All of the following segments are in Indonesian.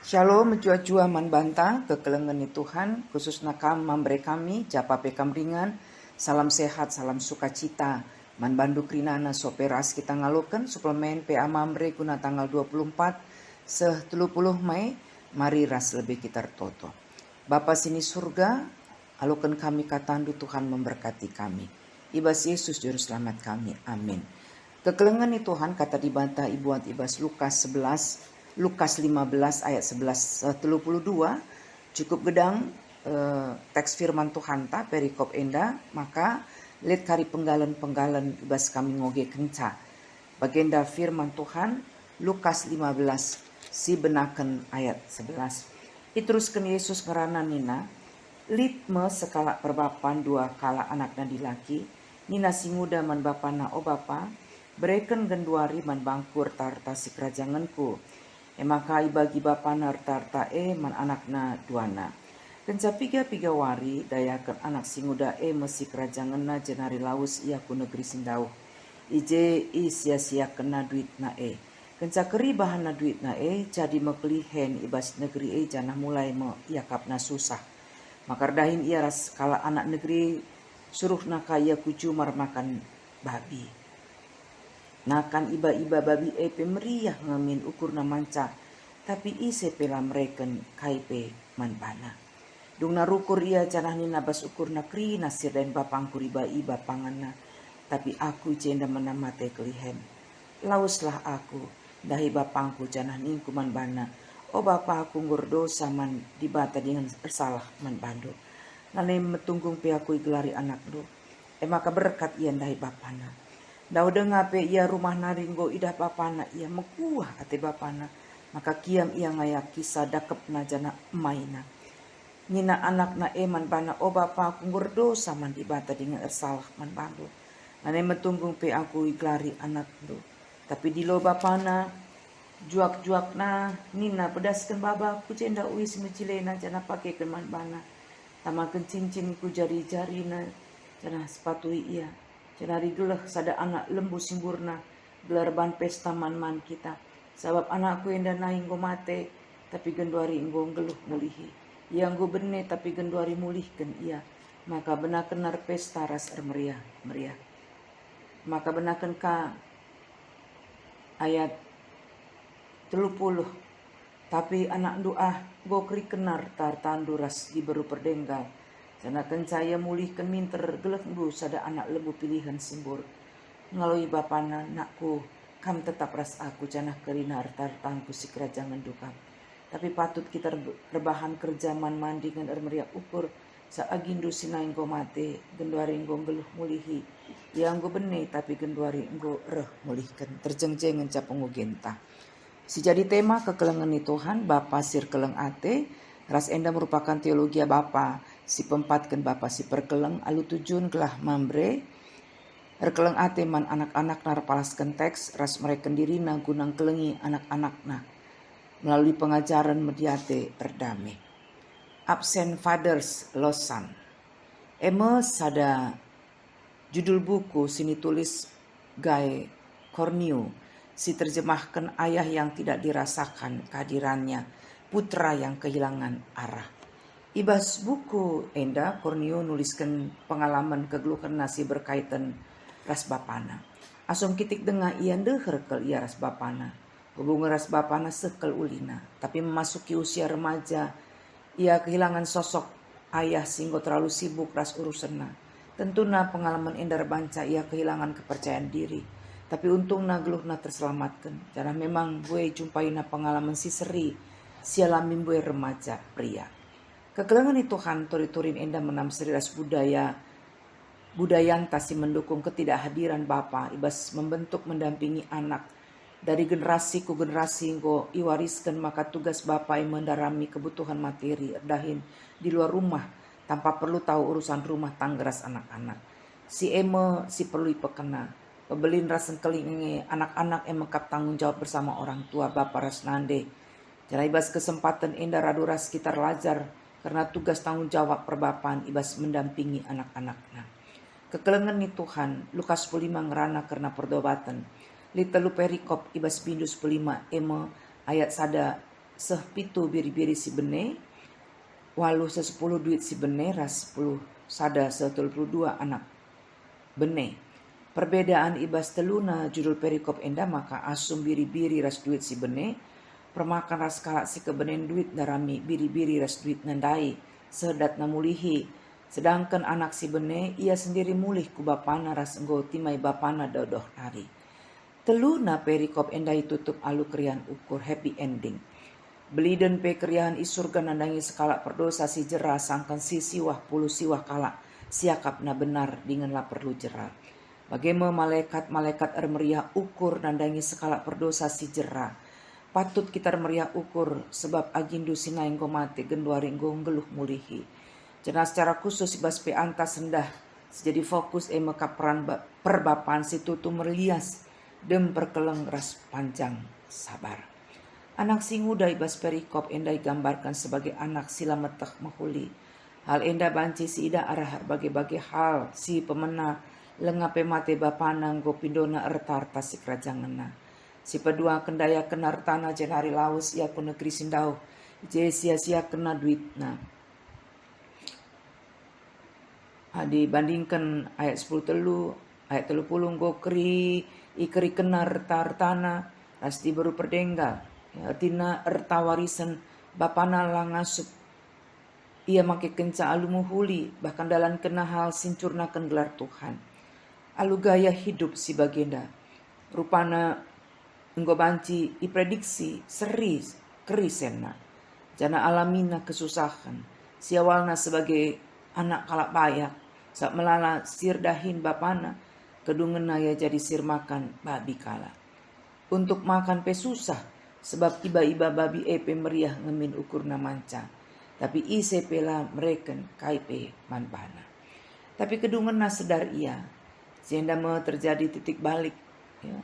Shalom jua-jua manbanta kekelengan ni Tuhan khusus nakam mambre kami japa pekam ringan salam sehat salam sukacita man bandu krinana soperas kita ngalokan suplemen PA mambre guna tanggal 24 30 Mei mari ras lebih kita toto Bapa sini surga alokan kami katandu Tuhan memberkati kami ibas Yesus juru selamat kami amin. Kekelengan ni Tuhan kata dibantah ibuat ibas Lukas 15 ayat 11 32 cukup gedang teks firman Tuhan ta perikop enda maka let kari penggalan ibas kami ngoge kenca bagenda firman Tuhan Lukas 15 si benaken ayat 11 iteruskan Yesus ngerana nina litme sekala perbapan dua kala anakna dilaki nina si muda man bapana o bapa bereken genduari man bangkur tarta si kerajanganku emakai bagi bapa nartarta man anakna duana. Kenca piga wari dayakan anak singuda mesi kerajanganna jenari laus ia ku negeri sindau. Ije sia-sia kena duit na Kenca keri bahana duit na jadi mekelihen ibas negeri janah mulai yakapna susah. Makardahin ia ras kala anak negeri suruh na kaya kujumar makan babi. Nakan iba-iba babi pemeriah ngamin ukur na manca tapi ise pela mereken kaipe manbana dung narukur ia canah ni nabas ukur na kri nasir dan bapangku iba panganna tapi aku jenda menamate kelihen lauslah aku dahi bapangku canah ningku manbana o bapa aku ngurdosa man dibata dengan salah manbando nane metunggung pe aku igelari anak do maka berkat ia dahi bapana Dau dengape ia rumah naringgo idah bapana ia mekuah ate bapana maka kiam ia ngayak kisah dakepna jana maina nina anakna eman bana o bapa aku ngurdosa man dibata dengan ersalah man bandu nane metunggung pe aku iglari anak do tapi di lo bapana juak-juakna nina pedaskan baba aku cenda uis mecilena jana pake keman bana tamakan cincin ku jari-jarina jana sepatu ia Cenari gelah sada anak lembu simburna gelar ban pesta man kita. Sabab anakku yang danai nggo mate tapi genduari nggo geluh mulihi. Ia nggo bene tapi genduari mulihkan ia. Maka benaken nar pesta ras meriah. Maka benaken ka ayat 30. Tapi anak doa nggo kri kenar tar tandu ras diberu perdenggal. Jana kencaya mulihkan minter gelek bu sada anak lembu pilihan simbur. Ngaloi bapana nakku kam tetap ras aku janah kerina artartangku si kerajangan duka. Tapi patut kita rebahan kerjaman mandi dengan ermeriak ukur sa agindu sinaing go mate genduari nggo geluh mulihi. Yang nggo bene tapi genduari nggo reh mulihkan terjengjeng ngecap ngugenta. Si jadi tema kekelengan ni Tuhan Bapa sir keleng ate ras enda merupakan teologia Bapa si pempatkan bapa si perkeleng alu tujun kelah mambre erkeleng ate man anak-anak nar palaskan teks ras mereka dirina gunang kelengi anak-anakna melalui pengajaran mediate erdame absent fathers lost son sada judul buku sini tulis Guy Corneo si terjemahkan ayah yang tidak dirasakan kehadirannya putra yang kehilangan arah. Ibas buku enda Corneo nuliskan pengalaman kegeluhan nasi berkaitan ras bapana. Asum kitik dengar ia deher kel ia ras bapana. Hubungan ras bapana sekel ulina. Tapi memasuki usia remaja ia kehilangan sosok ayah singgo terlalu sibuk ras urusanna. Tentuna pengalaman endar banca ia kehilangan kepercayaan diri. Tapi untungna geluhna terselamatkan. Karena memang gue jumpai na pengalaman si seri sialamin gue remaja pria. Kekelengan itu Tuhan turin enda menam seriras budaya tasi mendukung ketidakhadiran Bapa ibas membentuk mendampingi anak dari generasi ku generasi nggo iwariskan maka tugas Bapa yang mendarami kebutuhan materi erdahin di luar rumah tanpa perlu tahu urusan rumah tangga ras anak-anak si perlu ipekena pebelin ras kelinge anak-anak mengkap tanggung jawab bersama orang tua Bapa ras nande jana ibas kesempatan enda raduras kita lajar karena tugas tanggung jawab perbapaan ibas mendampingi anak-anaknya. Kekelengan ni Tuhan, Lukas 15 ngerana karena perdobatan. Litelu perikop ibas bindus 5 ayat sada seh pitu biri-biri si bene, walu se-10 duit si bene, ras 10 sada se-32 anak bene. Perbedaan ibas teluna judul perikop enda maka asum biri-biri ras duit si bene, permakan ras kalak si kebenen duit darami biri-biri ras duit nandai, sedat namulihi. Sedangkan anak si bene ia sendiri mulih ku bapana ras enggo timai bapana dodoh hari. Teluna perikop endai tutup alu krian ukur happy ending. Beliden pe kriahan isurga nandangi sekalak perdosa si jera sangkan si siwah puluh siwah kalak siakap na benar dinganlah perlu jera. Bagaimana malaikat meriah ukur nandangi sekalak perdosa si jera. Patut kita meriah ukur sebab agindu sinaing go mati genduari go ngeluh mulihi. Jena secara khusus ibas pe antas sendah jadi fokus mekaperan perbapaan si tutu merlias dem perkeleng ras panjang sabar. Anak si nguda ibas perikop endai gambarkan sebagai anak sila meteh mahuli. Hal enda banci si ida arah bagai-bagai hal si pemena lengape mate bapana nggo pindona ertarta si kerajangena. Si pedua kendaya kenar tanah jen hari laus ia ku negeri sindau je sia-sia kena duitna. Dibandingkan ayat 10 telu, ayat 30 nggo ikeri kenar tar tanah ras diberu perdenggal. Artina erta warisan bapana langasup ia make kenca alu muhuli bahkan dalam kena hal sincurnakan gelar Tuhan. Alu gaya hidup si bagenda rupana enggo banci iprediksi seri kerisena jana alamina kesusahan siawalna sebagai anak kalak bayak saat melala sir dahin bapana kedungena ya jadi sir makan babi kala untuk makan pe susah sebab iba-iba babi epe meriah ngemin ukurna manca tapi ise pela mereken kaipe manbana tapi kedungena sedar ia sehingga mau terjadi titik balik ya.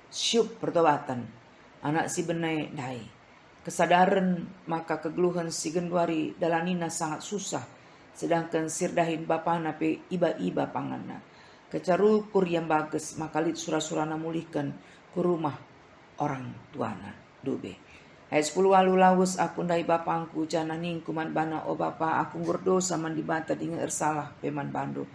Syuk pertobatan anak si benai dai kesadaran maka kegeluhan si genduari dalanina sangat susah sedangkan sirdahin bapana pe iba-iba pangana kecarukur yang bagus maka lit surah-surana mulihkan ke rumah orang tuana dube. Ayat 10 walu lawus aku ndai bapangku jananing kuman bana o bapa aku ngurdosa man dibata dengan ersalah peman bandu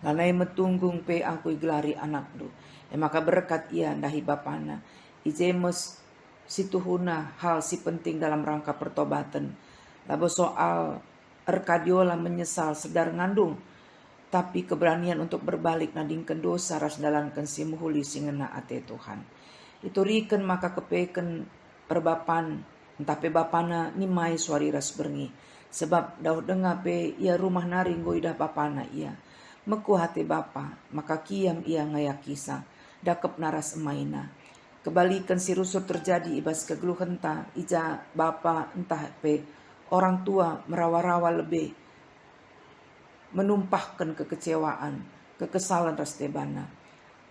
lanai metunggung pe aku iglari anakdu maka berkat ia ndahi bapana ijemes situhuna hal si penting dalam rangka pertobatan labo soal erkadiola menyesal sedar ngandung tapi keberanian untuk berbalik nadingkan dosa ras dalankan si muhuli singena ate Tuhan itu riken maka kepeken perbapan entah pe bapana nimai suari ras berngi sebab dauh dengar pe ia rumah nari ngoidah bapana ia meku hati bapa maka kiam ia ngayak kisah dakep naras emaina kebalikan si rusur terjadi ibas kegeluhan ta ija bapa entah pe orang tua merawa-rawa lebih menumpahkan kekecewaan kekesalan ras tebana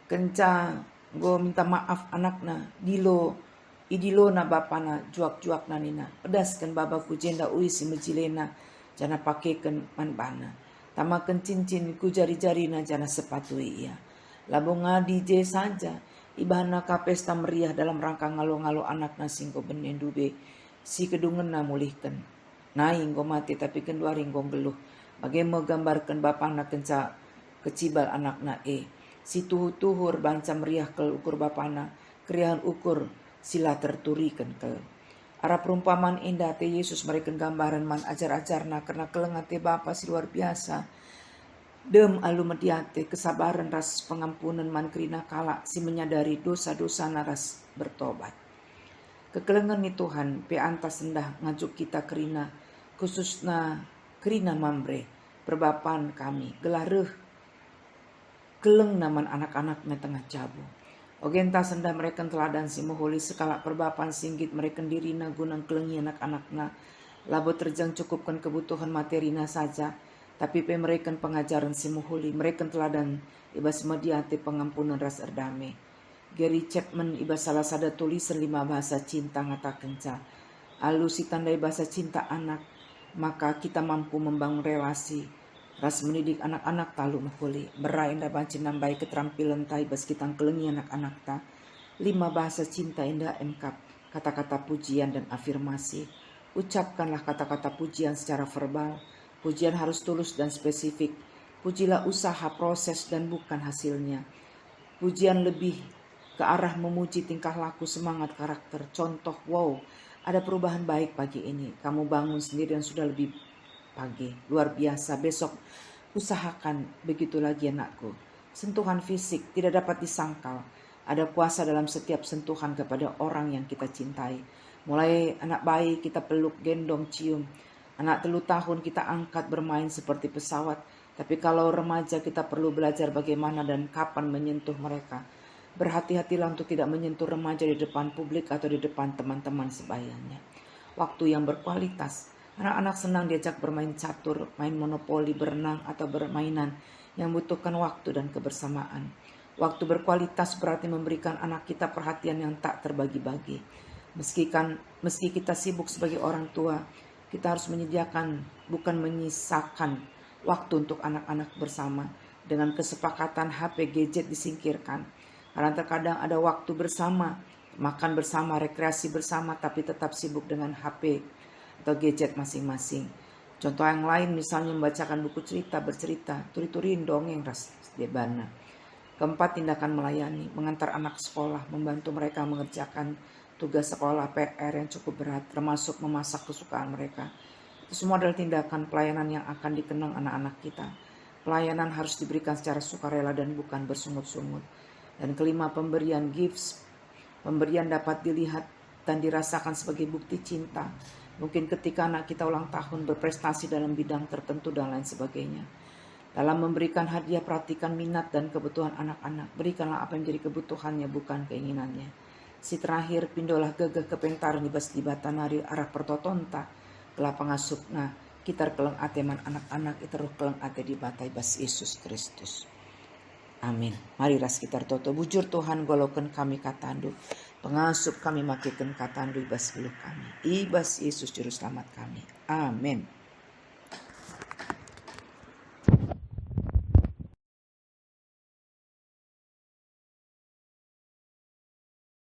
kenca go minta maaf anakna idilo na bapana juak-juak nanina pedaskan babaku jenda uisi mejilena jana pakekan manbana tamakan cincin ku jari-jari na jana sepatui ia labo ngadi je saja ibana kapesta meriah dalam rangka ngalo-ngalo anakna singko benen dube si kedungen na mulihkan nai nggo mati tapi kenduari nggo geluh bagaimana gambarkan bapana kenca kecibal anakna si tuhur banca meriah kel ukur bapana kriahan ukur sila terturikan ke arah perumpamaan indah te Yesus mereka gambaran man ajar-ajarna karena kelengate bapa si luar biasa dem alu mediate kesabaran ras pengampunan man krina kala si menyadari dosa-dosa naras bertobat kekelengan ni Tuhan pe antas sendah ngajuk kita krina khususna krina mambre perbapan kami gelareh keleng naman anak-anak na tengah jabu. Ogenta sendah mereka teladan si moholi sekala perbapan singgit mereka dirina gunang kelengi anak-anakna. Labo terjang cukupkan kebutuhan materina saja. Tapi pe mereka pengajaran si moholi. Mereka teladan ibas mediate pengampunan ras erdame. Gary Chapman ibas salah sada tulisan 5 bahasa cinta ngata kenca. Alu si tandai bahasa cinta anak. Maka kita mampu membangun relasi. Ras mendidik anak-anak talu mahuli berai indah banci nambai keterampilan tai bas kitang kelengi anak-anak ta 5 bahasa cinta indah engkap kata-kata pujian dan afirmasi. Ucapkanlah kata-kata pujian secara verbal. Pujian harus tulus dan spesifik. Pujilah usaha, proses, dan bukan hasilnya. Pujian lebih ke arah memuji tingkah laku, semangat, karakter. Contoh, wow, ada perubahan baik pagi ini. Kamu bangun sendiri dan sudah lebih pagi. Luar biasa, besok usahakan begitu lagi anakku. Sentuhan fisik tidak dapat disangkal. Ada kuasa dalam setiap sentuhan kepada orang yang kita cintai. Mulai anak bayi kita peluk, gendong, cium. Anak 3 tahun kita angkat bermain seperti pesawat. Tapi kalau remaja kita perlu belajar bagaimana dan kapan menyentuh mereka. Berhati-hatilah untuk tidak menyentuh remaja di depan publik atau di depan teman-teman sebayanya. Waktu yang berkualitas. Anak-anak senang diajak bermain catur, main monopoli, berenang, atau bermainan yang membutuhkan waktu dan kebersamaan. Waktu berkualitas berarti memberikan anak kita perhatian yang tak terbagi-bagi. Meski kita sibuk sebagai orang tua, kita harus menyediakan, bukan menyisakan waktu untuk anak-anak bersama. Dengan kesepakatan HP gadget disingkirkan. Karena terkadang ada waktu bersama, makan bersama, rekreasi bersama, tapi tetap sibuk dengan HP atau gadget masing-masing. Contoh yang lain misalnya membacakan buku cerita, bercerita, turi-turin dongeng ras debana. Keempat, tindakan melayani, mengantar anak sekolah, membantu mereka mengerjakan tugas sekolah, PR yang cukup berat, termasuk memasak kesukaan mereka. Itu semua adalah tindakan pelayanan yang akan dikenang anak-anak kita. Pelayanan harus diberikan secara sukarela dan bukan bersungut-sungut. Dan kelima, pemberian gifts. Pemberian dapat dilihat dan dirasakan sebagai bukti cinta. Mungkin ketika anak kita ulang tahun, berprestasi dalam bidang tertentu dan lain sebagainya. Dalam memberikan hadiah, perhatikan minat dan kebutuhan anak-anak. Berikanlah apa yang menjadi kebutuhannya, bukan keinginannya. Si terakhir, pindolah gagah kepentar nibas libatan nari arah pertotonta. Kelapa ngasupna kitar keleng ateman anak-anak iteruh keleng ate di batai bas Yesus Kristus. Amin. Mari ras kitar toto bujur Tuhan golokan kami katandu. Pengasup kami makikan katandu ibas beluh kami. Ibas Yesus juru selamat kami. Amin.